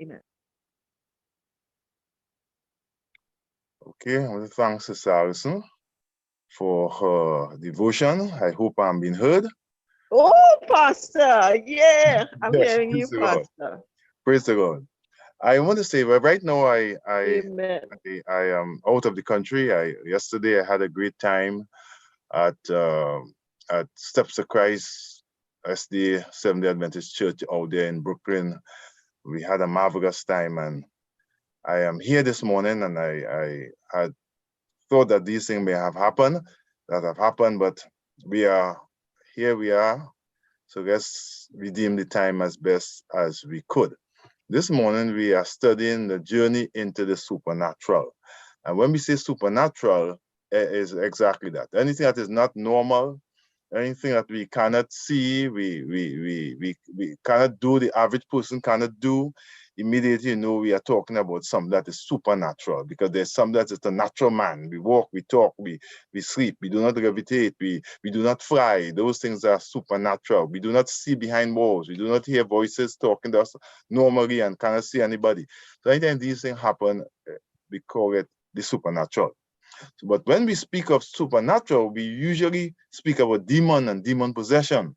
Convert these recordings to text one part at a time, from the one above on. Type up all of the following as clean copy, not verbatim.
Amen. Okay, I want to thank Sister Allison for her devotion. I hope I'm being heard. Oh, Pastor. Yeah, I'm Yes, hearing you, praise the God. Pastor. Praise the God. I want to say, well, right now Amen. I am out of the country. Yesterday I had a great time at Steps of Christ SD Seventh Day Adventist Church out there in Brooklyn. We had a marvelous time, and I am here this morning, and I had thought that these things may have happened, but we are here. We are. So let's redeem the time as best as we could. This morning we are studying the journey into the supernatural, and when we say supernatural, it is exactly that. Anything that is not normal, anything that we cannot see, we cannot do, the average person cannot do, immediately you know we are talking about something that is supernatural, because there's something that is the natural man. We walk, we talk, we sleep, we do not gravitate, we do not fly. Those things are supernatural. We do not see behind walls, we do not hear voices talking to us normally and cannot see anybody. So anytime these things happen, we call it the supernatural. But when we speak of supernatural, we usually speak about demon and demon possession.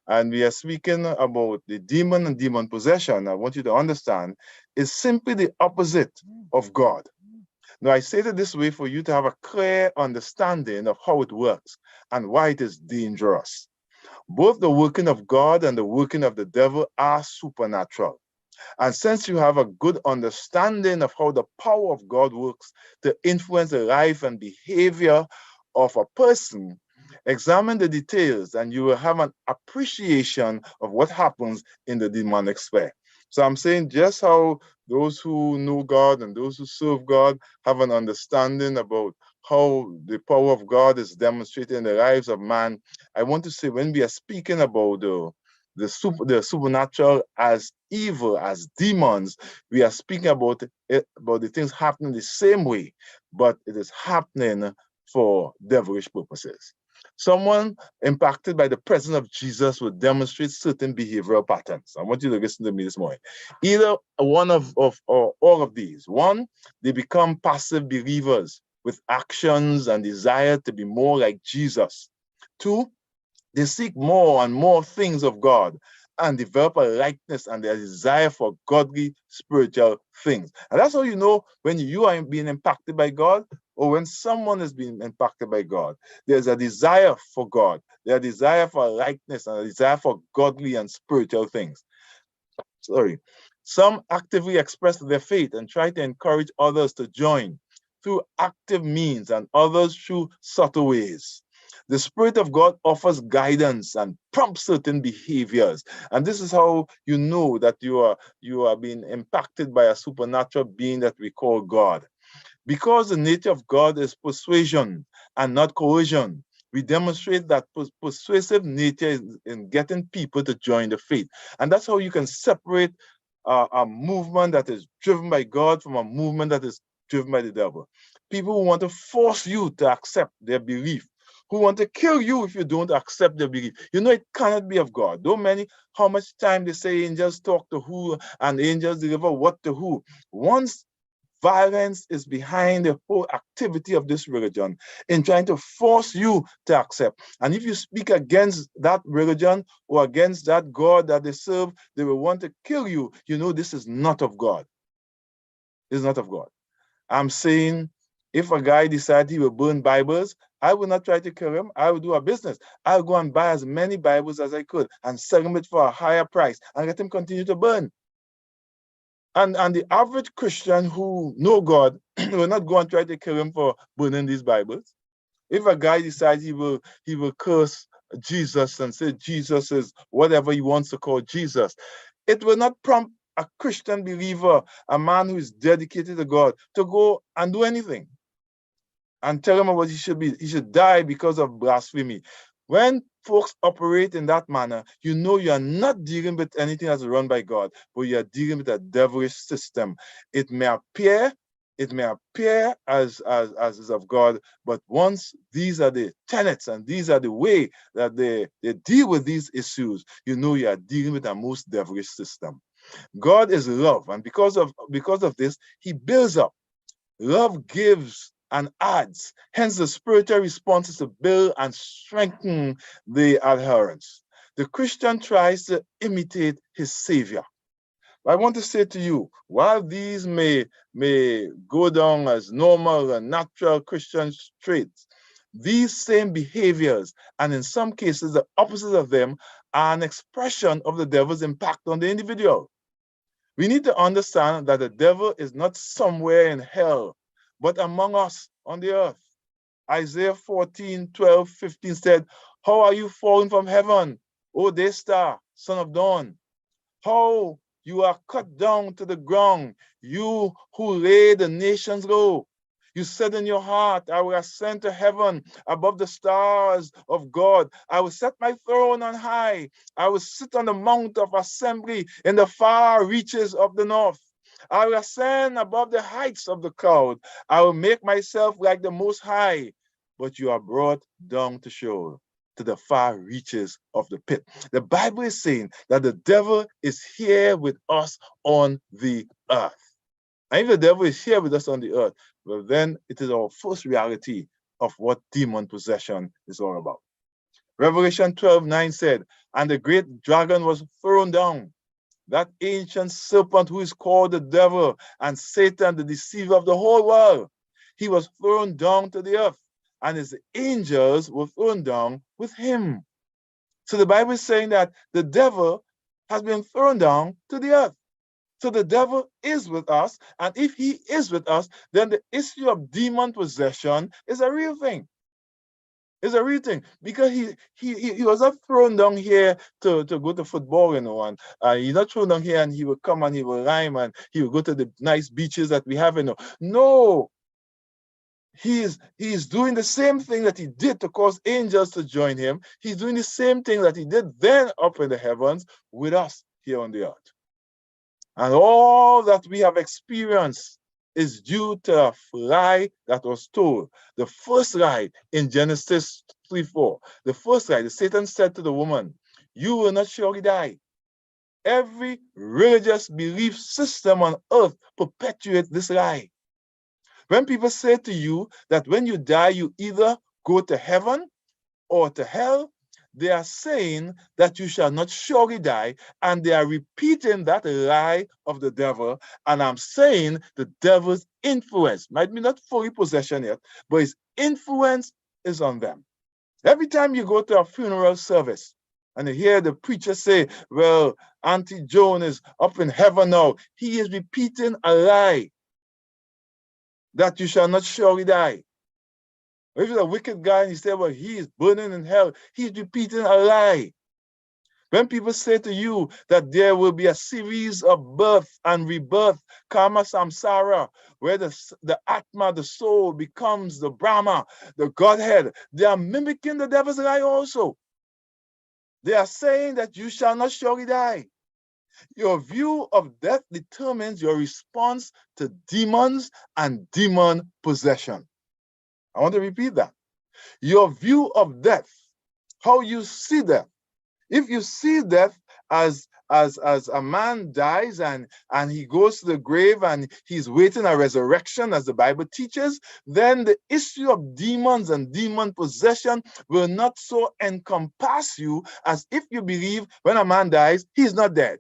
And we are speaking about the demon and demon possession. I want you to understand, is simply the opposite of God. Now, I say it this way for you to have a clear understanding of how it works and why it is dangerous. Both the working of God and the working of the devil are supernatural. And since you have a good understanding of how the power of God works to influence the life and behavior of a person, examine the details and you will have an appreciation of what happens in the demonic sphere. So I'm saying just how those who know God and those who serve God have an understanding about how the power of God is demonstrated in the lives of man. I want to say when we are speaking about the supernatural as evil, as demons, we are speaking about it, about the things happening the same way, but it is happening for devilish purposes. Someone impacted by the presence of Jesus will demonstrate certain behavioral patterns. I want you to listen to me this morning. Either one of or all of these. One, they become passive believers with actions and desire to be more like Jesus. Two, they seek more and more things of God and develop a likeness and their desire for godly spiritual things. And that's how you know when you are being impacted by God or when someone is being impacted by God. There's a desire for God, there's a desire for a likeness and a desire for godly and spiritual things. Sorry. Some actively express their faith and try to encourage others to join through active means and others through subtle ways. The Spirit of God offers guidance and prompts certain behaviors. And this is how you know that you are being impacted by a supernatural being that we call God. Because the nature of God is persuasion and not coercion, we demonstrate that persuasive nature in getting people to join the faith. And that's how you can separate a movement that is driven by God from a movement that is driven by the devil. People who want to force you to accept their belief, who want to kill you if you don't accept their belief. You know it cannot be of God. Though many, how much time they say angels talk to who and angels deliver what to who. Once violence is behind the whole activity of this religion in trying to force you to accept. And if you speak against that religion or against that God that they serve, they will want to kill you. You know, this is not of God. It's not of God. I'm saying if a guy decides he will burn Bibles, I will not try to kill him. I will do a business. I'll go and buy as many Bibles as I could and sell them it for a higher price and let him continue to burn. And the average Christian who know God will not go and try to kill him for burning these Bibles. If a guy decides he will curse Jesus and say Jesus is whatever he wants to call Jesus, it will not prompt a Christian believer, a man who is dedicated to God, to go and do anything and tell him what he should be. He should die because of blasphemy. When folks operate in that manner, you know you are not dealing with anything that's run by God, but you are dealing with a devilish system. It may appear as is of God, but once these are the tenets and these are the way that they deal with these issues, you know you are dealing with a most devilish system. God is love, and because of this, he builds up. Love gives and adds. Hence, the spiritual response is to build and strengthen the adherence. The Christian tries to imitate his Savior. I want to say to you, while these may go down as normal and natural Christian traits, these same behaviors, and in some cases the opposite of them, are an expression of the devil's impact on the individual. We need to understand that the devil is not somewhere in hell, but among us on the earth. Isaiah 14:12-15 said, "How are you fallen from heaven, O day star, son of dawn? How you are cut down to the ground, you who lay the nations low. You said in your heart, I will ascend to heaven above the stars of God. I will set my throne on high. I will sit on the mount of assembly in the far reaches of the north. I will ascend above the heights of the cloud. I will make myself like the Most High. But you are brought down to Sheol, to the far reaches of the pit." The Bible is saying that the devil is here with us on the earth. And if the devil is here with us on the earth, well, then it is our first reality of what demon possession is all about. Revelation 12:9 said, "And the great dragon was thrown down, that ancient serpent who is called the devil and Satan, the deceiver of the whole world. He was thrown down to the earth, and his angels were thrown down with him." So the Bible is saying that the devil has been thrown down to the earth. So the devil is with us, and if he is with us, then the issue of demon possession is a real thing. It's a real thing, because he was not thrown down here to go to football, and he's not thrown down here and he will come and he will rhyme and he will go to the nice beaches that we have, No, he is doing the same thing that he did to cause angels to join him. He's doing the same thing that he did then up in the heavens with us here on the earth. And all that we have experienced is due to a lie that was told. The first lie in Genesis 3:4. The first lie, Satan said to the woman, "You will not surely die." Every religious belief system on earth perpetuates this lie. When people say to you that when you die, you either go to heaven or to hell, they are saying that you shall not surely die, and they are repeating that lie of the devil. And I'm saying the devil's influence might be not fully possession yet, but his influence is on them. Every time you go to a funeral service and you hear the preacher say, "Well, Auntie Joan is up in heaven now," he is repeating a lie that you shall not surely die. If he's a wicked guy and he says, "Well, he is burning in hell," he's repeating a lie. When people say to you that there will be a series of birth and rebirth, karma samsara, where the atma, the soul, becomes the Brahma, the Godhead, they are mimicking the devil's lie also. They are saying that you shall not surely die. Your view of death determines your response to demons and demon possession. I want to repeat that. Your view of death, how you see death. If you see death as a man dies and he goes to the grave and he's waiting a resurrection, as the Bible teaches, then the issue of demons and demon possession will not so encompass you as if you believe when a man dies, he's not dead.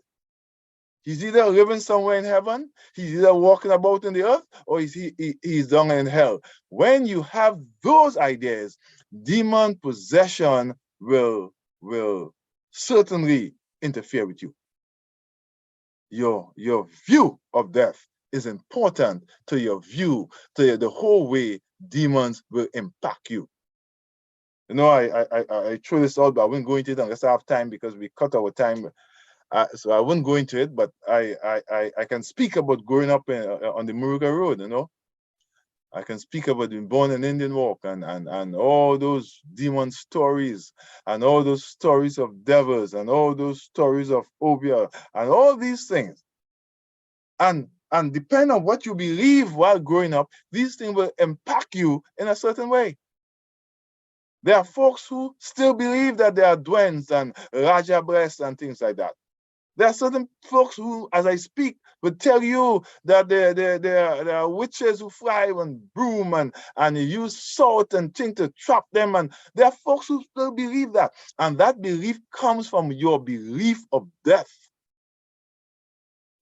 He's either living somewhere in heaven, he's either walking about in the earth, or he's down in hell. When you have those ideas, demon possession will certainly interfere with you. Your view of death is important to your view, to the whole way demons will impact you. I threw this out, but I won't go into it unless I have time, because we cut our time. So I wouldn't go into it, but I can speak about growing up on the Muruga Road, I can speak about being born in Indian Walk and all those demon stories and all those stories of devils and all those stories of phobia and all these things. And depending on what you believe while growing up, these things will impact you in a certain way. There are folks who still believe that there are Dwens and Raja Bless and things like that. There are certain folks who, as I speak, will tell you that there are witches who fly on broom and use salt and things to trap them. And there are folks who still believe that. And that belief comes from your belief of death.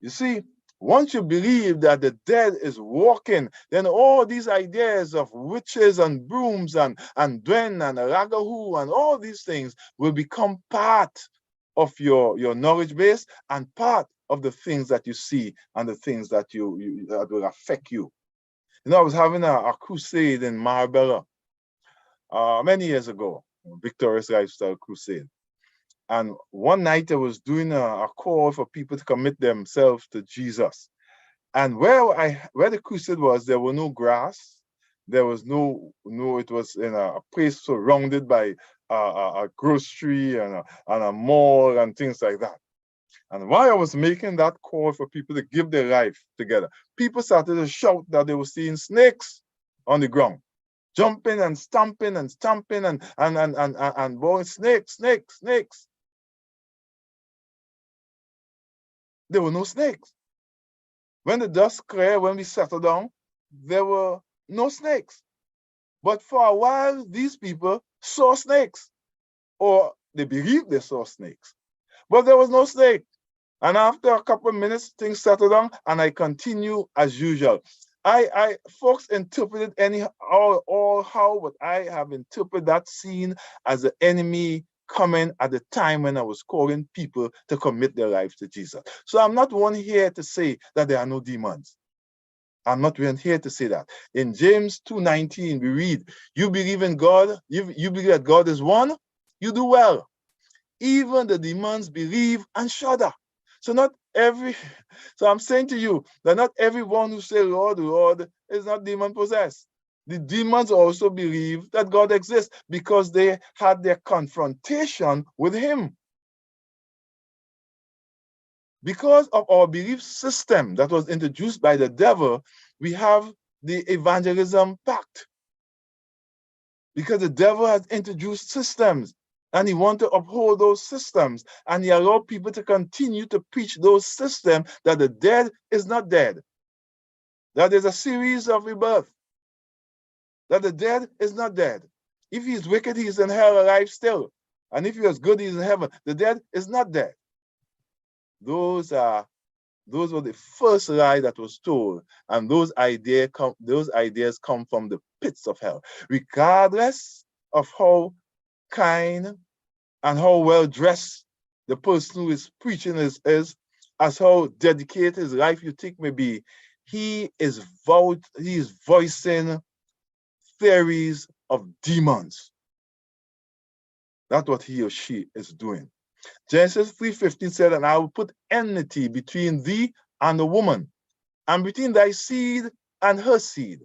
You see, once you believe that the dead is walking, then all these ideas of witches and brooms and Dwen and Ragahu and all these things will become part of your knowledge base and part of the things that you see and the things that that will affect you. You know, I was having a crusade in Marbella many years ago, Victorious Lifestyle Crusade. And one night I was doing a call for people to commit themselves to Jesus. And where the crusade was, there were no grass. There was it was in a place surrounded by a grocery and a mall and things like that. And while I was making that call for people to give their life together, people started to shout that they were seeing snakes on the ground, jumping and stamping and stamping and blowing snakes, snakes, snakes. There were no snakes. When the dust cleared, when we settled down, there were no snakes. But for a while, these people saw snakes, or they believed they saw snakes. But there was no snake. And after a couple of minutes, things settled down, and I continue as usual. Folks interpreted how, but I have interpreted that scene as the enemy coming at the time when I was calling people to commit their lives to Jesus. So I'm not one here to say that there are no demons. I'm not here to say that. In James 2:19, we read, you believe in God, you believe that God is one, you do well. Even the demons believe and shudder. So I'm saying to you that not everyone who say Lord, Lord is not demon possessed. The demons also believe that God exists because they had their confrontation with him. Because of our belief system that was introduced by the devil, we have the evangelism pact. Because the devil has introduced systems and he wants to uphold those systems, and he allowed people to continue to preach those systems that the dead is not dead, that there's a series of rebirth, that the dead is not dead. If he's wicked, he's in hell alive still. And if he was good, he's in heaven. The dead is not dead. Those were the first lie that was told, and those ideas come from the pits of hell. Regardless of how kind and how well dressed the person who is preaching is, as how dedicated his life you think may be, he is voicing theories of demons. That's what he or she is doing. Genesis 3:15 said, and I will put enmity between thee and the woman, and between thy seed and her seed.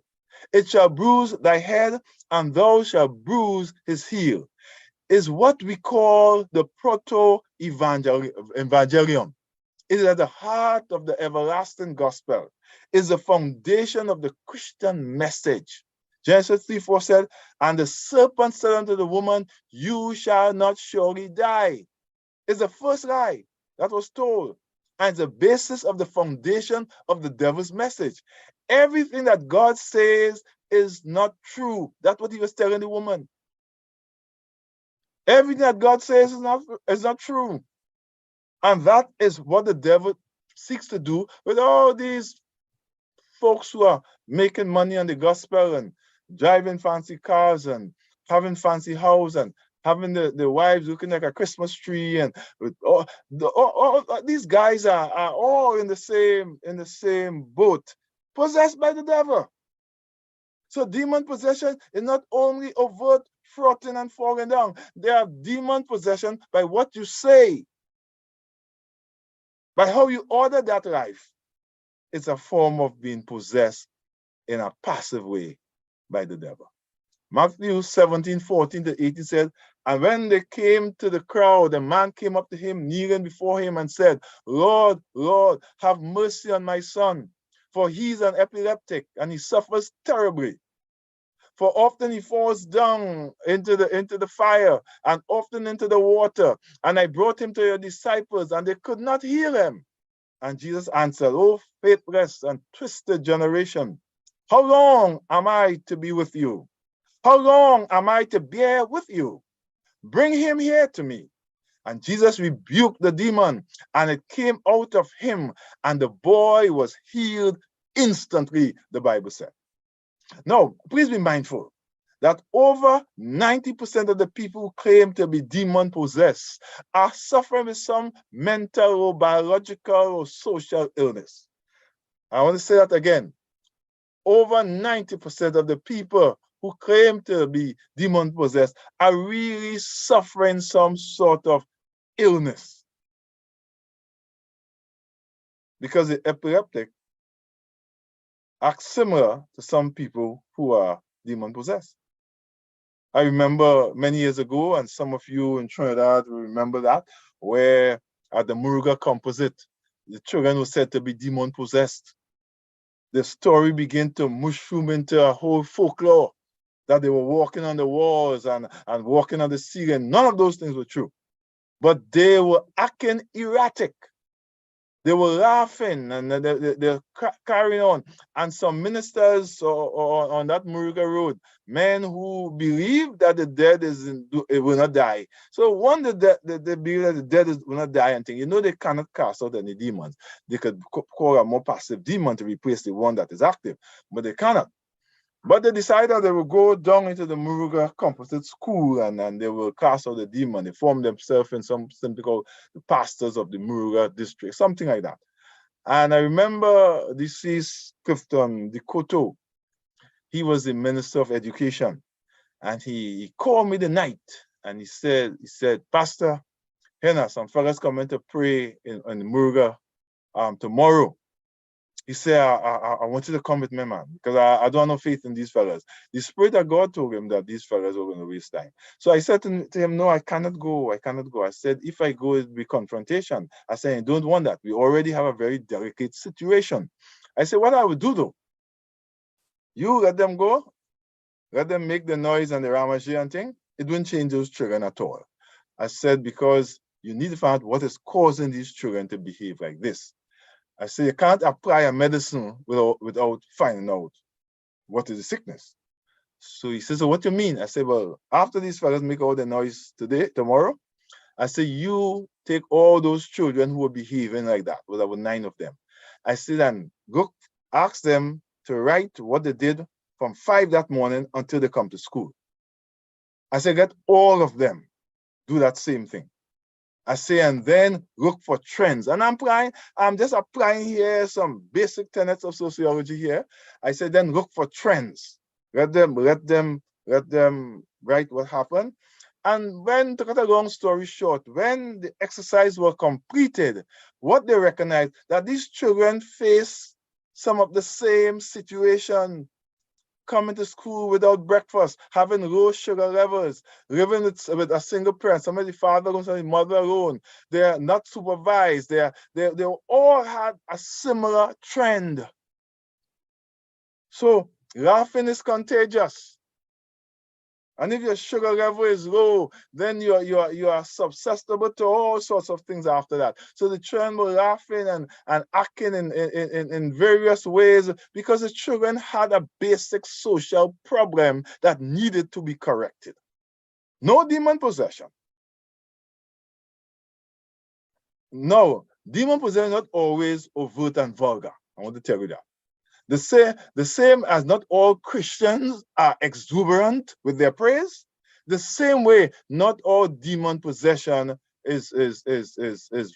It shall bruise thy head, and thou shalt bruise his heel. Is what we call the proto-evangelium. It is at the heart of the everlasting gospel. It is the foundation of the Christian message. Genesis 3:4 said, and the serpent said unto the woman, you shall not surely die. It's the first lie that was told, and it's the basis of the foundation of the devil's message. Everything that God says is not true. That's what he was telling the woman. Everything that God says is not true. And that is what the devil seeks to do with all these folks who are making money on the gospel and driving fancy cars and having fancy houses and having the wives looking like a Christmas tree, and with all these guys are all in the same boat, possessed by the devil. So demon possession is not only overt frotting and falling down. They are demon possession by what you say, by how you order that life. It's a form of being possessed in a passive way by the devil. Matthew 17:14-18 said, and when they came to the crowd, a man came up to him, kneeling before him, and said, Lord, Lord, have mercy on my son, for he's an epileptic, and he suffers terribly. For often he falls down into the fire, and often into the water. And I brought him to your disciples, and they could not heal him. And Jesus answered, O faithless and twisted generation, how long am I to be with you? How long am I to bear with you? Bring him here to me. And Jesus rebuked the demon, and it came out of him, and the boy was healed instantly, the Bible said. Now, please be mindful that over 90% of the people who claim to be demon-possessed are suffering with some mental or biological or social illness. I want to say that again. Over 90% of the people who claim to be demon-possessed are really suffering some sort of illness. Because the epileptic acts similar to some people who are demon-possessed. I remember many years ago, and some of you in Trinidad will remember that, where at the Muruga composite, the children were said to be demon-possessed. The story began to mushroom into a whole folklore that they were walking on the walls and walking on the ceiling. None of those things were true. But they were acting erratic. They were laughing and they're carrying on. And some ministers on that Muruga Road, men who believe that the dead will not die. So one, they believe that the dead will not die and think, you know, they cannot cast out any demons. They could call a more passive demon to replace the one that is active, but they cannot. But they decided that they will go down into the Muruga Composite School and they will cast out the demon. They form themselves in something called the pastors of the Muruga district, something like that. And I remember deceased Clifton Dikoto. He was the Minister of Education. And he called me the night and he said, Pastor, Henna, some fellas coming to pray in the Muruga tomorrow. He said, I want you to come with me, man, because I don't have no faith in these fellas. The Spirit of God told him that these fellas were going to waste time. So I said to him, no, I cannot go. I cannot go. I said, if I go, it will be confrontation. I said, I don't want that. We already have a very delicate situation. I said, what I would do, though? You let them go. Let them make the noise and the ramaji and thing. It wouldn't change those children at all. I said, because you need to find out what is causing these children to behave like this. I say you can't apply a medicine without finding out what is the sickness. So he says, so what do you mean? I say, well, after these fellas make all the noise tomorrow, I say, you take all those children who are behaving like that, with about 9 of them. I say, then go ask them to write what they did from 5 that morning until they come to school. I say, get all of them, do that same thing. I say, and then look for trends. And I'm just applying here some basic tenets of sociology here. I say, then look for trends. Let them write what happened. And when, to cut a long story short, when the exercise was completed, what they recognized that these children face some of the same situation, coming to school without breakfast, having low sugar levels, living with a single parent, some of the father alone, some of the mother alone. They're not supervised. They all had a similar trend. So laughing is contagious. And if your sugar level is low, then you are susceptible to all sorts of things after that. So the children were laughing and acting in various ways because the children had a basic social problem that needed to be corrected. No demon possession. No, demon possession is not always overt and vulgar. I want to tell you that. The same as not all Christians are exuberant with their praise, the same way not all demon possession is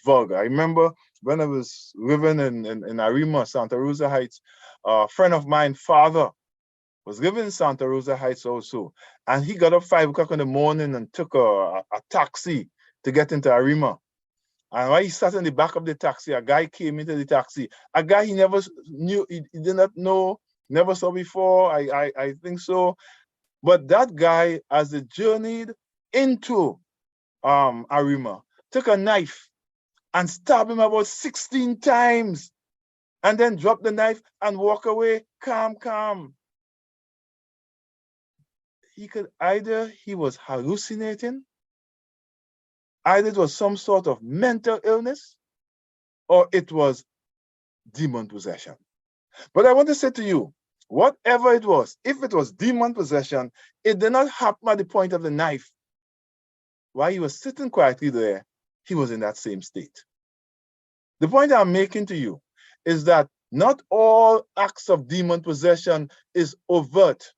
vulgar. I remember when I was living in Arima, Santa Rosa Heights, a friend of mine, father, was living in Santa Rosa Heights also, and he got up 5 o'clock in the morning and took a taxi to get into Arima. And while he sat in the back of the taxi, a guy came into the taxi. A guy he never knew, he did not know, never saw before, I think so. But that guy, as he journeyed into Arima, took a knife and stabbed him about 16 times, and then dropped the knife and walk away, calm. either he was hallucinating, either it was some sort of mental illness, or it was demon possession. But I want to say to you, whatever it was, if it was demon possession, it did not happen at the point of the knife. While he was sitting quietly there, he was in that same state. The point I'm making to you is that not all acts of demon possession is overt.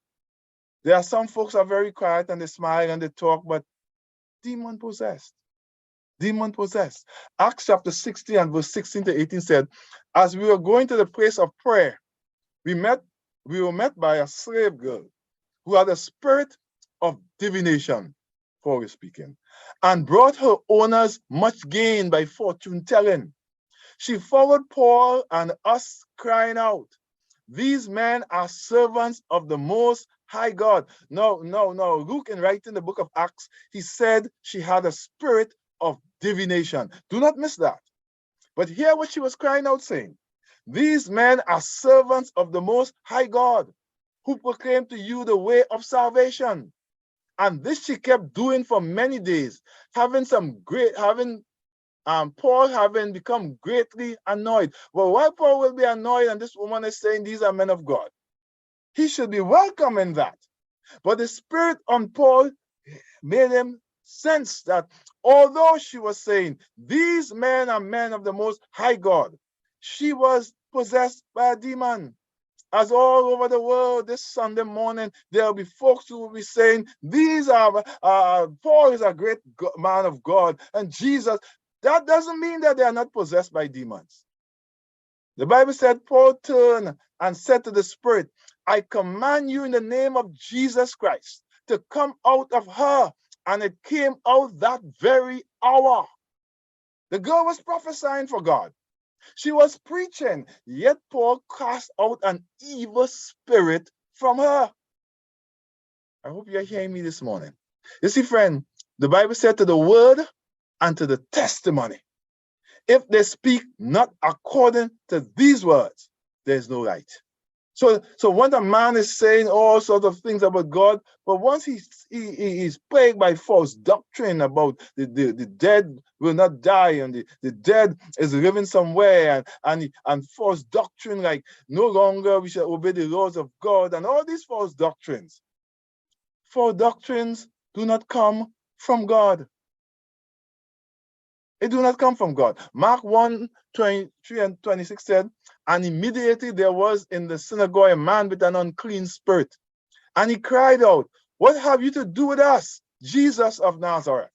There are some folks are very quiet and they smile and they talk, but demon possessed. Demon possessed. Acts chapter 16 and verse 16 to 18 said, as we were going to the place of prayer, we were met by a slave girl who had a spirit of divination, Paul is speaking, and brought her owners much gain by fortune telling. She followed Paul and us, crying out, these men are servants of the Most High God. No. Luke, in writing the book of Acts, he said she had a spirit of divination. Do not miss that. But hear what she was crying out, saying, these men are servants of the Most High God, who proclaim to you the way of salvation. And this she kept doing for many days, Paul having become greatly annoyed. Well, why Paul will be annoyed and this woman is saying these are men of God? He should be welcome in that. But the spirit on Paul made him sense that although she was saying these men are men of the Most High God, she was possessed by a demon. As all over the world this Sunday morning, there'll be folks who will be saying, Paul is a great man of God, and Jesus. That doesn't mean that they are not possessed by demons. The Bible said, Paul turned and said to the spirit, I command you in the name of Jesus Christ to come out of her. And it came out that very hour. The girl was prophesying for God. She was preaching, yet Paul cast out an evil spirit from her. I hope you're hearing me this morning. You see, friend, the Bible said to the word and to the testimony, if they speak not according to these words, there's no right. So when a man is saying all sorts of things about God, but once he's plagued by false doctrine about the dead will not die and the dead is living somewhere and false doctrine like no longer we shall obey the laws of God and all these false doctrines. False doctrines do not come from God. It do not come from God. Mark 1:23 and 26 said, and immediately there was in the synagogue a man with an unclean spirit. And he cried out, what have you to do with us, Jesus of Nazareth?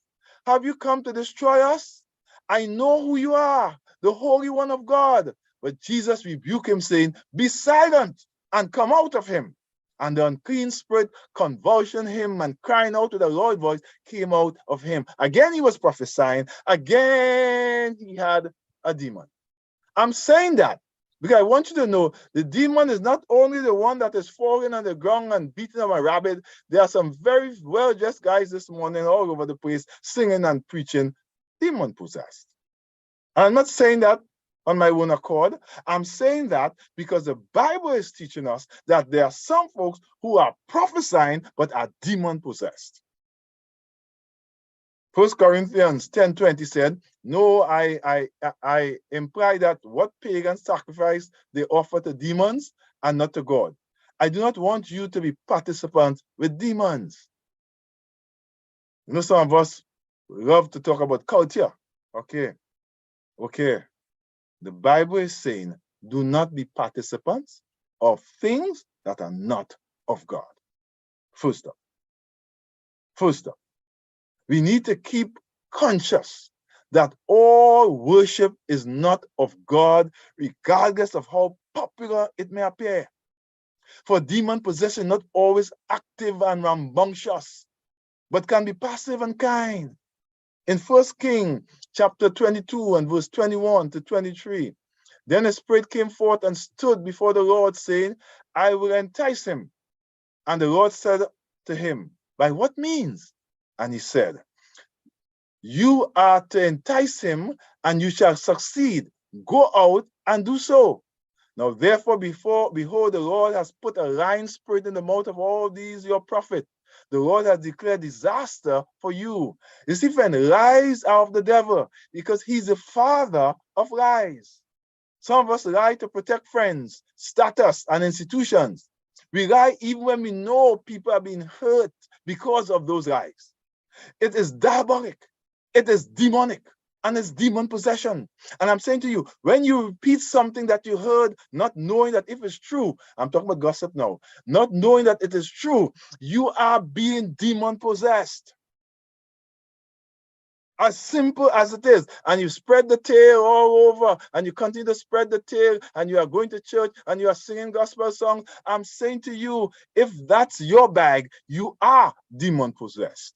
Have you come to destroy us? I know who you are, the Holy One of God. But Jesus rebuked him, saying, be silent and come out of him. And the unclean spirit convulsioned him and crying out with a loud voice came out of him. Again, he was prophesying. Again, he had a demon. I'm saying that because I want you to know the demon is not only the one that is falling on the ground and beating up a rabbit. There are some very well-dressed guys this morning all over the place singing and preaching demon possessed. I'm not saying that on my own accord. I'm saying that because the Bible is teaching us that there are some folks who are prophesying but are demon possessed. 1 Corinthians 10:20 said, no, I imply that what pagan sacrifice they offer to demons and not to God. I do not want you to be participants with demons. You know, some of us love to talk about culture. Okay. The Bible is saying, do not be participants of things that are not of God. First up. We need to keep conscious that all worship is not of God, regardless of how popular it may appear. For demon possession not always active and rambunctious, but can be passive and kind. In 1 Kings chapter 22 and verse 21 to 23, then a spirit came forth and stood before the Lord, saying, I will entice him. And the Lord said to him, by what means? And he said, you are to entice him, and you shall succeed. Go out and do so. Now therefore, behold, the Lord has put a lying spirit in the mouth of all these your prophets, The Lord has declared disaster for you. You see, friend, lies are of the devil because he's the father of lies. Some of us lie to protect friends, status, and institutions. We lie even when we know people are being hurt because of those lies. It is diabolic. It is demonic. And it's demon possession. And I'm saying to you, when you repeat something that you heard, not knowing that if it's true, I'm talking about gossip now, not knowing that it is true, you are being demon possessed. As simple as it is. And you spread the tale all over, and you continue to spread the tale, and you are going to church, and you are singing gospel songs. I'm saying to you, if that's your bag, you are demon possessed.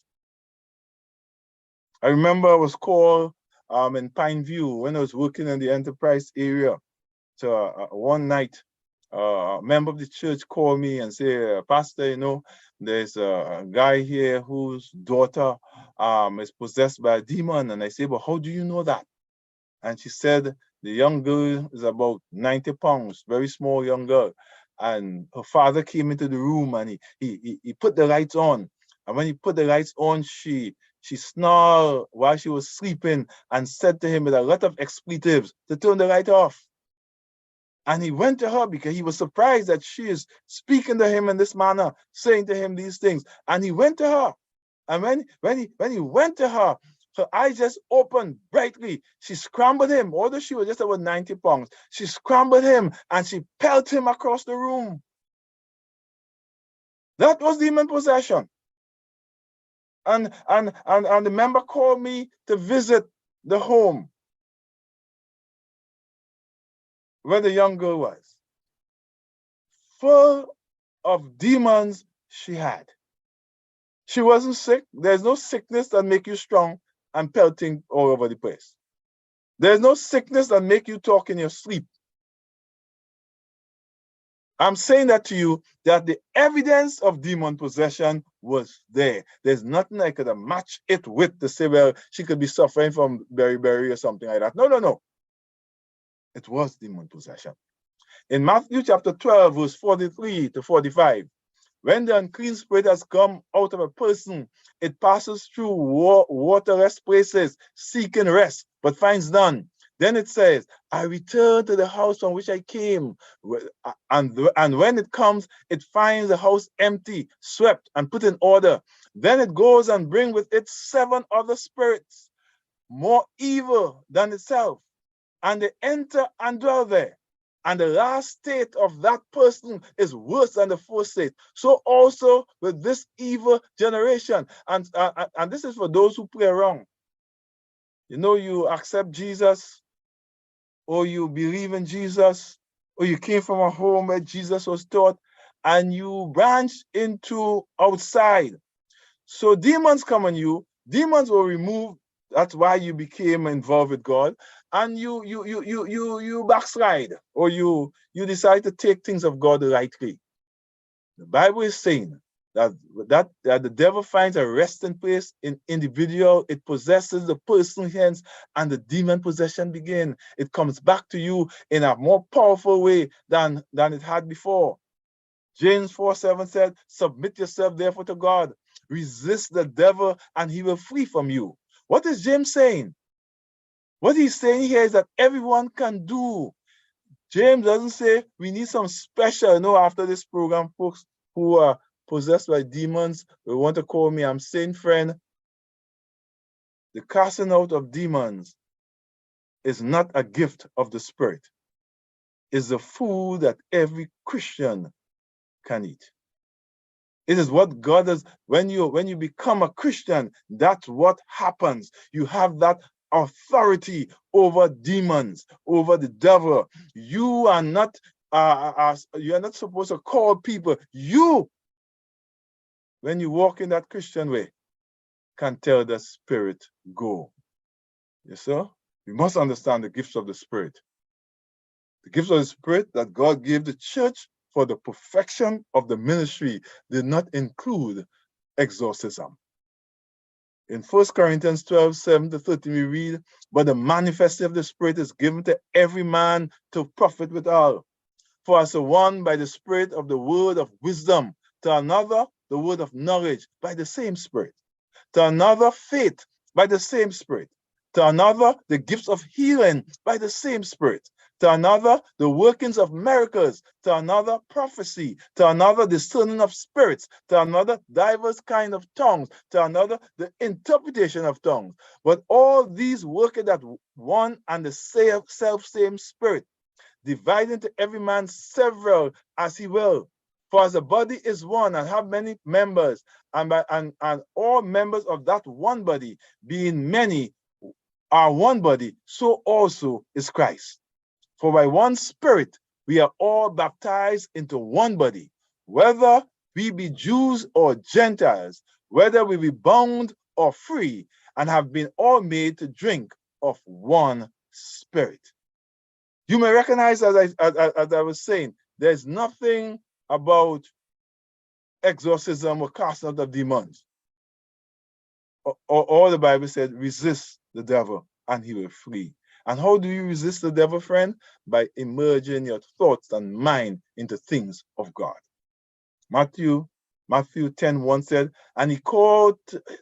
I remember I was called in Pineview when I was working in the enterprise area. So one night, a member of the church called me and said, Pastor, you know, there's a guy here whose daughter is possessed by a demon. And I said, well, how do you know that? And she said, the young girl is about 90 pounds, very small young girl. And her father came into the room and he put the lights on. And when he put the lights on, she snarled while she was sleeping and said to him with a lot of expletives to turn the light off. And he went to her because he was surprised that she is speaking to him in this manner, saying to him these things. And he went to her. And when he went to her, her eyes just opened brightly. She scrambled him, although she was just about 90 pounds. She scrambled him and she pelted him across the room. That was demon possession. And the member called me to visit the home where the young girl was. Full of demons she had. She wasn't sick. There's no sickness that make you strong and pelting all over the place. There's no sickness that make you talk in your sleep. I'm saying that to you, that the evidence of demon possession was there. There's nothing I could have matched it with to say, well, she could be suffering from beriberi or something like that. No. It was demon possession. In Matthew chapter 12, verse 43 to 45, when the unclean spirit has come out of a person, it passes through waterless places, seeking rest, but finds none. Then it says, I return to the house from which I came. And when it comes, it finds the house empty, swept, and put in order. Then it goes and brings with it 7 other spirits, more evil than itself. And they enter and dwell there. And the last state of that person is worse than the first state. So also with this evil generation. And this is for those who play around. You know, you accept Jesus, or you believe in Jesus, or you came from a home where Jesus was taught, and you branch into outside. So demons come on you, demons will remove. That's why you became involved with God, and you backslide, or you decide to take things of God lightly. The Bible is saying that the devil finds a resting place in individual. It possesses the person hence, and the demon possession begins. It comes back to you in a more powerful way than it had before. James 4:7 said, submit yourself therefore to God. Resist the devil and he will flee from you. What is James saying? What he's saying here is that everyone can do. James doesn't say we need some special, after this program, folks who are possessed by demons will want to call me. I'm saying, friend, the casting out of demons is not a gift of the Spirit. It's the food that every Christian can eat. It is what God does. When you become a Christian, that's what happens. You have that authority over demons, over the devil. You are not supposed to call people. You, when you walk in that Christian way, can tell the Spirit, go. Yes, sir? We must understand the gifts of the Spirit. The gifts of the Spirit that God gave the church for the perfection of the ministry did not include exorcism. In 1 Corinthians 12:7-13, we read, but the manifestation of the Spirit is given to every man to profit withal. For as the one by the Spirit of the word of wisdom To another, the word of knowledge by the same Spirit. To another, faith by the same Spirit. To another, the gifts of healing by the same Spirit. To another, the workings of miracles. To another, prophecy. To another, discerning of spirits. To another, diverse kind of tongues. To another, the interpretation of tongues. But all these work at one and the same Spirit, dividing to every man several as he will. For as the body is one and have many members, and all members of that one body, being many, are one body, so also is Christ. For by one Spirit we are all baptized into one body, whether we be Jews or Gentiles, whether we be bound or free, and have been all made to drink of one Spirit. You may recognize, as I was saying, there's nothing about exorcism or casting out of demons. All the Bible said, resist the devil and he will flee. And how do you resist the devil, friend? By immerging your thoughts and mind into things of God. Matthew 10:1 said, and he called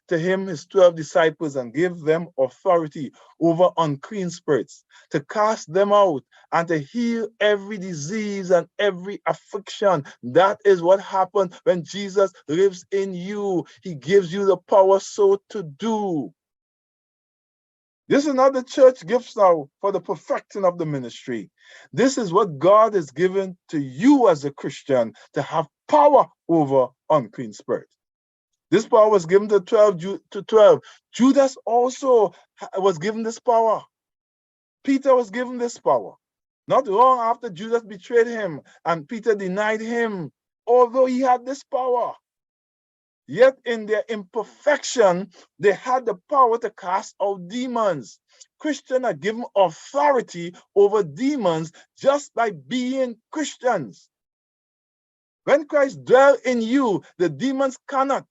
to him his 12 disciples and gave them authority over unclean spirits to cast them out and to heal every disease and every affliction. That is what happened when Jesus lives in you. He gives you the power so to do. This is not the church gifts now for the perfecting of the ministry. This is what God has given to you as a Christian to have power over unclean spirits. This power was given to 12. Judas also was given this power. Peter was given this power. Not long after Judas betrayed him and Peter denied him, although he had this power. Yet in their imperfection, they had the power to cast out demons. Christians are given authority over demons just by being Christians. When Christ dwells in you, the demons cannot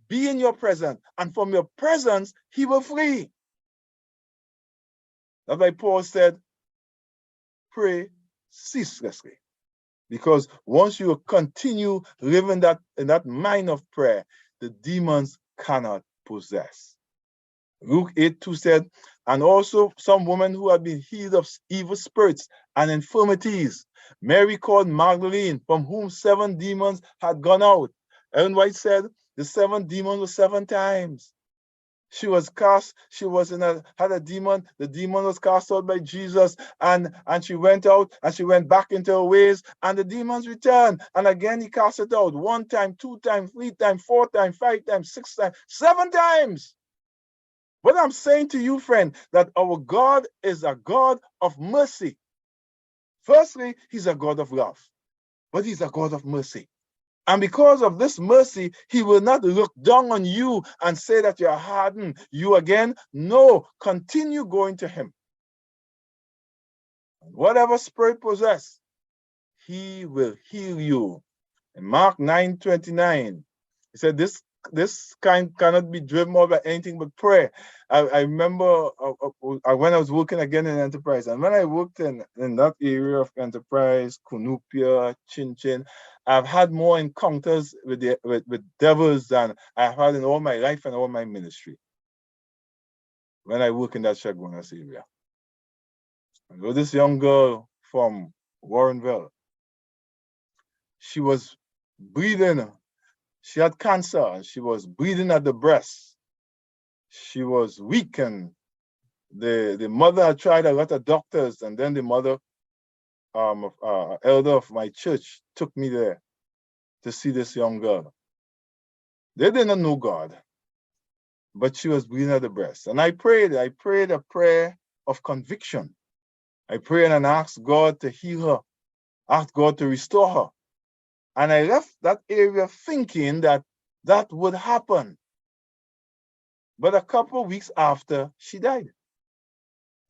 be in your presence, and from your presence he will flee. That's why Paul said, pray ceaselessly. Because once you continue living in that mind of prayer, the demons cannot possess. Luke 8:2 said, and also some women who had been healed of evil spirits and infirmities. Mary called Magdalene, from whom 7 demons had gone out. Ellen White said the 7 demons were 7 times. She was cast, had a demon, the demon was cast out by Jesus, and she went out and she went back into her ways, and the demons returned. And again he cast it out 1 time, 2 times, 3 times, 4 times, 5 times, 6 times, 7 times. What I'm saying to you, friend, that our God is a God of mercy. Firstly, he's a God of love, but he's a God of mercy. And because of this mercy, he will not look down on you and say that you're hardened. You again, no, continue going to him. Whatever spirit possess, he will heal you. In Mark 9:29, he said, this kind cannot be driven out by anything but prayer. I remember when I was working again in enterprise, and when I worked in that area of enterprise, Cunupia, Chin, I've had more encounters with devils than I've had in all my life and all my ministry. When I work in that Chaguanas area. I know this young girl from Warrenville. She was breathing. She had cancer and she was bleeding at the breast. She was weak, and the mother had tried a lot of doctors, and then the mother, elder of my church, took me there to see this young girl. They didn't know God, but she was bleeding at the breast. And I prayed a prayer of conviction. I prayed and asked God to heal her, asked God to restore her. And I left that area thinking that would happen. But a couple of weeks after, she died.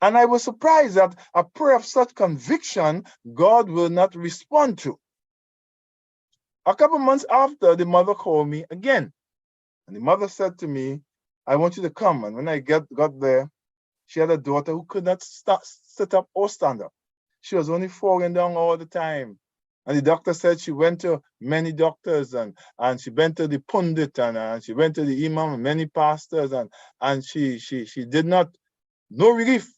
And I was surprised that a prayer of such conviction, God will not respond to. A couple of months after, the mother called me again. And the mother said to me, I want you to come. And when I got there, she had a daughter who could not sit up or stand up. She was only falling down all the time. And the doctor said she went to many doctors and she went to the pundit and she went to the imam and many pastors and she did not, no relief.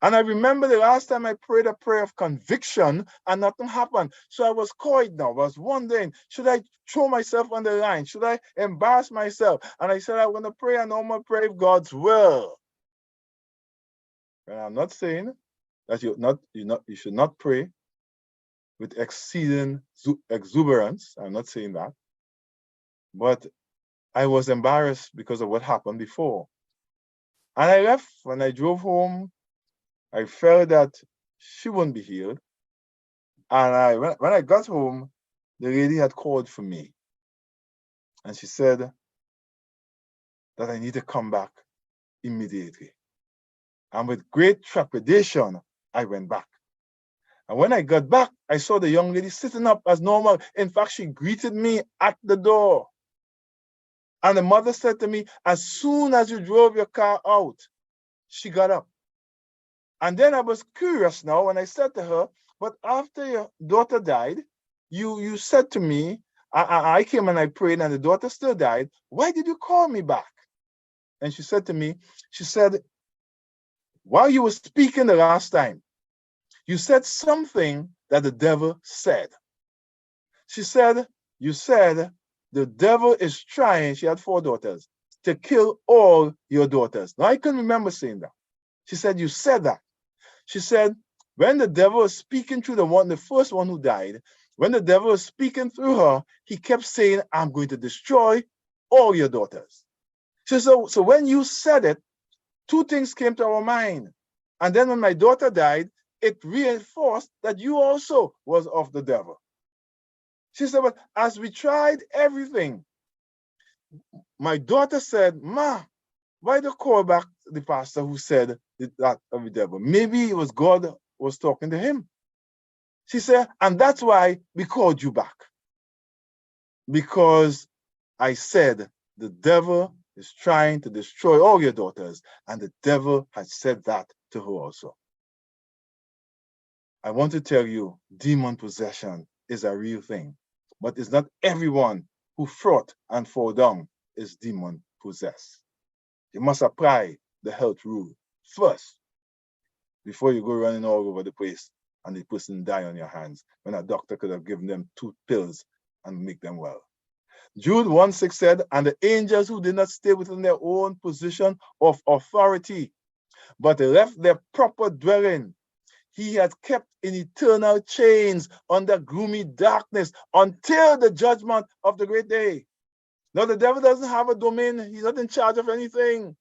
And I remember the last time I prayed a prayer of conviction and nothing happened. So I was coy now. I was wondering, should I throw myself on the line? Should I embarrass myself? And I said, I'm going to pray a normal prayer of God's will. And I'm not saying that you should not pray with exceeding exuberance. I'm not saying that. But I was embarrassed because of what happened before. And I left. When I drove home, I felt that she wouldn't be healed. And when I got home, the lady had called for me. And she said that I need to come back immediately. And with great trepidation, I went back. And when I got back, I saw the young lady sitting up as normal. In fact, she greeted me at the door. And the mother said to me, as soon as you drove your car out, she got up. And then I was curious now, and I said to her, but after your daughter died, you said to me, I came and I prayed and the daughter still died. Why did you call me back? And she said to me, she said, while you were speaking the last time, you said something that the devil said. She said, you said the devil is trying, she had 4 daughters, to kill all your daughters. Now I couldn't remember saying that. She said, you said that. She said, when the devil was speaking through the first one who died, when the devil was speaking through her, he kept saying, I'm going to destroy all your daughters. She said, so when you said it, 2 things came to our mind. And then when my daughter died, it reinforced that you also was of the devil. She said, but as we tried everything, my daughter said, Ma, why don't you call back the pastor who said that of the devil? Maybe it was God was talking to him. She said, and that's why we called you back. Because I said the devil is trying to destroy all your daughters, and the devil had said that to her also. I want to tell you, demon possession is a real thing, but it's not everyone who fought and fall down is demon possessed. You must apply the health rule first before you go running all over the place and the person die on your hands when a doctor could have given them 2 pills and make them well. Jude 1:6 said, and the angels who did not stay within their own position of authority, but left their proper dwelling, he had kept in eternal chains under gloomy darkness until the judgment of the great day. Now, the devil doesn't have a domain. He's not in charge of anything.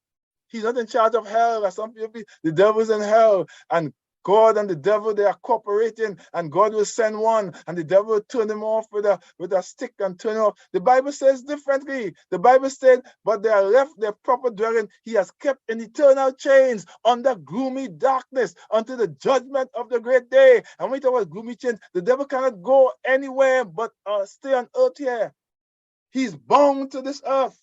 He's not in charge of hell. As some people, the devil's in hell. And God and the devil, they are cooperating. And God will send one. And the devil will turn him off with a stick and turn him off. The Bible says differently. The Bible said, but they are left their proper dwelling. He has kept in eternal chains under gloomy darkness until the judgment of the great day. And when we talk about gloomy chains, the devil cannot go anywhere but stay on earth here. He's bound to this earth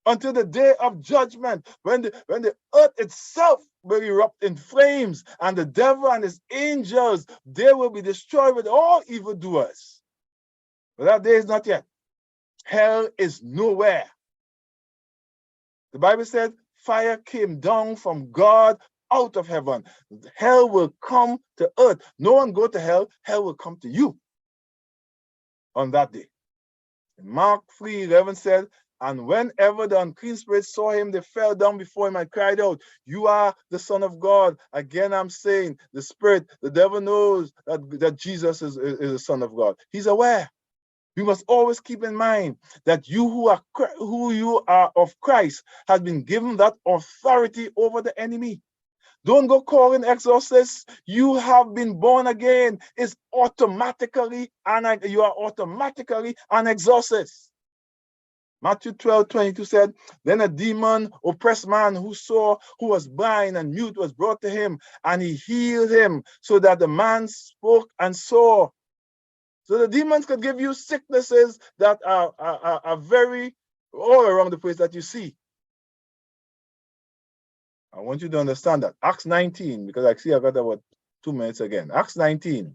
until the day of judgment, when the earth itself will erupt in flames, and the devil and his angels, they will be destroyed with all evildoers. But that day is not yet. Hell is nowhere. The Bible said fire came down from God out of heaven. Hell will come to earth. No one go to hell. Hell will come to you on that day. Mark 3:11 said, and whenever the unclean spirits saw him, they fell down before him and cried out, you are the Son of God. Again, I'm saying the spirit, the devil knows that Jesus is the Son of God. He's aware. We must always keep in mind that you who you are of Christ has been given that authority over the enemy. Don't go calling exorcists. You have been born again. It's automatically, you are automatically an exorcist. Matthew 12:22 said, then a demon-oppressed man who was blind and mute was brought to him, and he healed him so that the man spoke and saw. So the demons could give you sicknesses that are very all around the place that you see. I want you to understand that. Acts 19, because I see I got about 2 minutes again. Acts 19.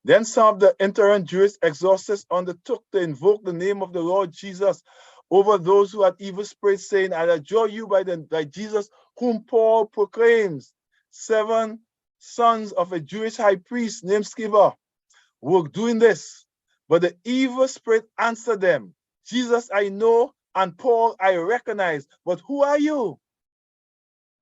Then some of the itinerant Jewish exorcists undertook to invoke the name of the Lord Jesus over those who had evil spirits, saying, I adjure you by Jesus, whom Paul proclaims. 7 sons of a Jewish high priest named Sceva were doing this. But the evil spirit answered them, Jesus I know, and Paul I recognize, but who are you?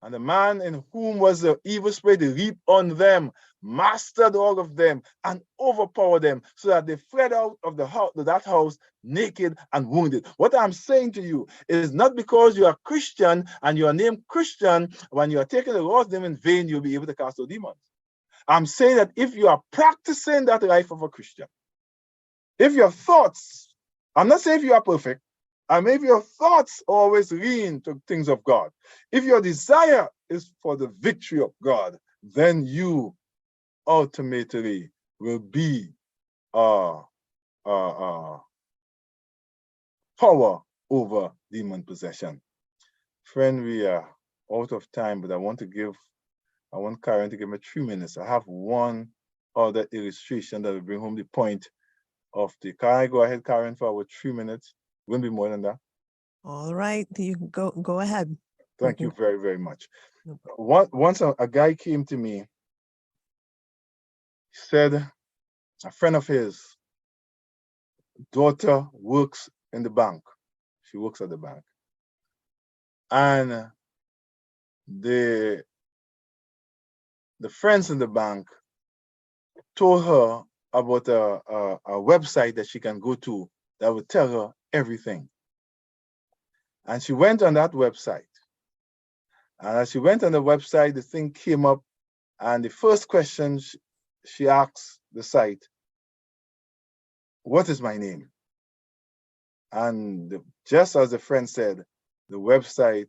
And the man in whom was the evil spirit leaped on them, mastered all of them, and overpowered them, so that they fled out of that house naked and wounded. What I'm saying to you is not because you are Christian and you are named Christian, when you are taking the Lord's name in vain, you'll be able to cast out demons. I'm saying that if you are practicing that life of a Christian, if your thoughts, I'm not saying if you are perfect, and if your thoughts always lean to things of God, if your desire is for the victory of God, then you ultimately will be power over demon possession. Friend, we are out of time, but I want Karen to give me 3 minutes. I have one other illustration that will bring home the point of the. Can I go ahead, Karen, for our 3 minutes? Won't be more than that. All right, you can go ahead. Thank you very, very much. Once a guy came to me, he said a friend of his daughter works in the bank. She works at the bank. And the friends in the bank told her about a website that she can go to that would tell her everything. And she went on that website. And as she went on the website, the thing came up, and the first question she asked the site, what is my name? And just as the friend said, the website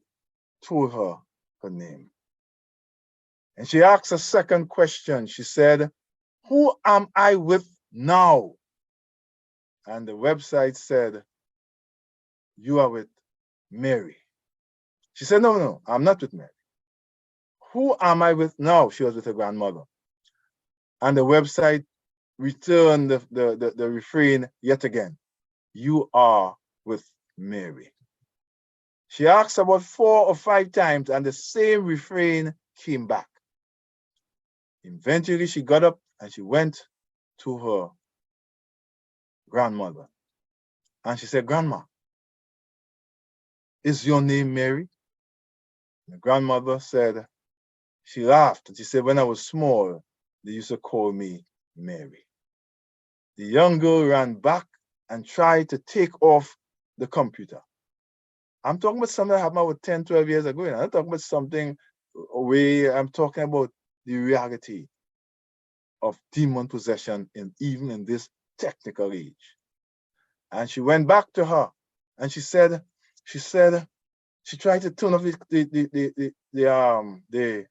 told her her name. And she asked a second question. She said, who am I with now? And the website said, you are with Mary. She said, no, I'm not with Mary. Who am I with now? She was with her grandmother. And the website returned the refrain yet again. You are with Mary. She asked about 4 or 5 times, and the same refrain came back. Eventually, she got up and she went to her grandmother. And she said, Grandma, is your name Mary? The grandmother said, she laughed and she said, when I was small, they used to call me Mary. The young girl ran back and tried to take off the computer. I'm talking about something that happened about 10, 12 years ago. I'm not talking about something where I'm talking about the reality of demon possession even in this technical age. And she went back to her and she said, she tried to turn off the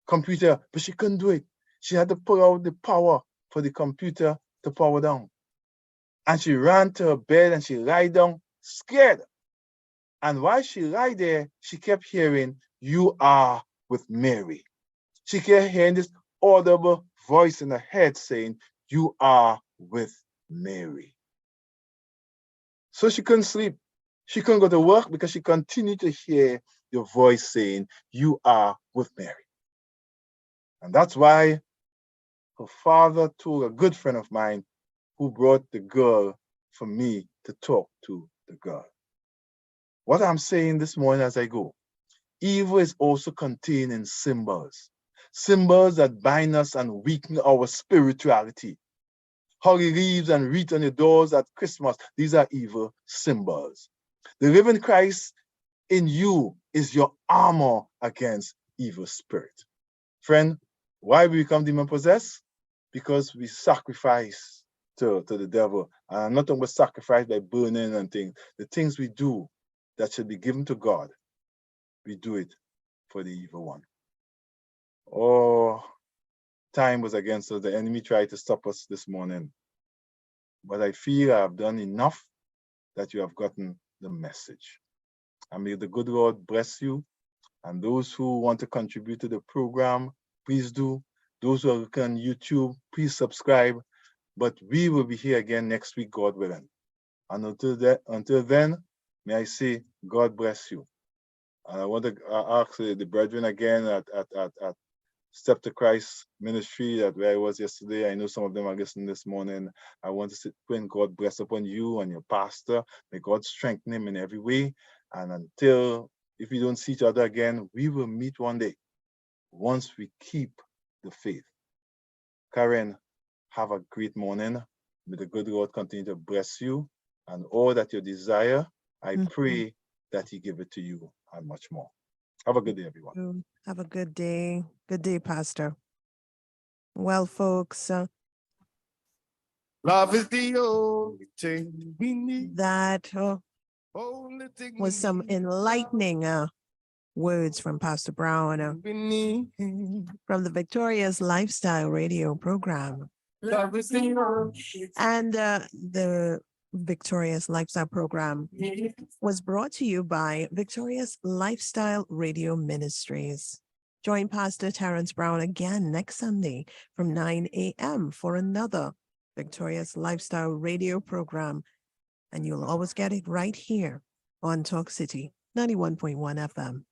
computer, but she couldn't do it. She had to pull out the power for the computer to power down. And she ran to her bed and she lay down scared. And while she lay there, she kept hearing, you are with Mary. She kept hearing this audible voice in her head saying, you are with Mary. So she couldn't sleep. She couldn't go to work because she continued to hear the voice saying, you are with Mary. And that's why her father told a good friend of mine who brought the girl for me to talk to the girl. What I'm saying this morning as I go, evil is also contained in symbols. Symbols that bind us and weaken our spirituality. Holly leaves and wreath on your doors at Christmas, these are evil symbols. The living Christ in you is your armor against evil spirit. Friend, why we become demon possessed? Because we sacrifice to the devil. And I'm not talking about sacrifice by burning and things. The things we do that should be given to God, we do it for the evil one. Oh, time was against us. The enemy tried to stop us this morning. But I feel I have done enough that you have gotten the message. And may the good Lord bless you. And those who want to contribute to the program, please do. Those who are looking on YouTube, please subscribe. But we will be here again next week, God willing. And until then, may I say, God bless you. And I want to ask the brethren again at Step to Christ Ministry, that where I was yesterday. I know some of them are listening this morning. I want to pray, God bless upon you and your pastor. May God strengthen him in every way. And until, if we don't see each other again, we will meet one day once we keep the faith. Karen, have a great morning. May the good Lord continue to bless you, and all that you desire, I pray that he give it to you and much more. Have a good day, everyone. Have a good day. Good day, Pastor. Well, folks, Love is the only thing we need. that Only thing was some enlightening words from Pastor Brown we need. from the Victorious Lifestyle Radio program. Love is the only And the Victorious Lifestyle program was brought to you by Victorious Lifestyle Radio Ministries. Join Pastor Terrence Brown again next Sunday from 9 a.m. for another Victorious Lifestyle Radio program. And you'll always get it right here on Talk City 91.1 FM.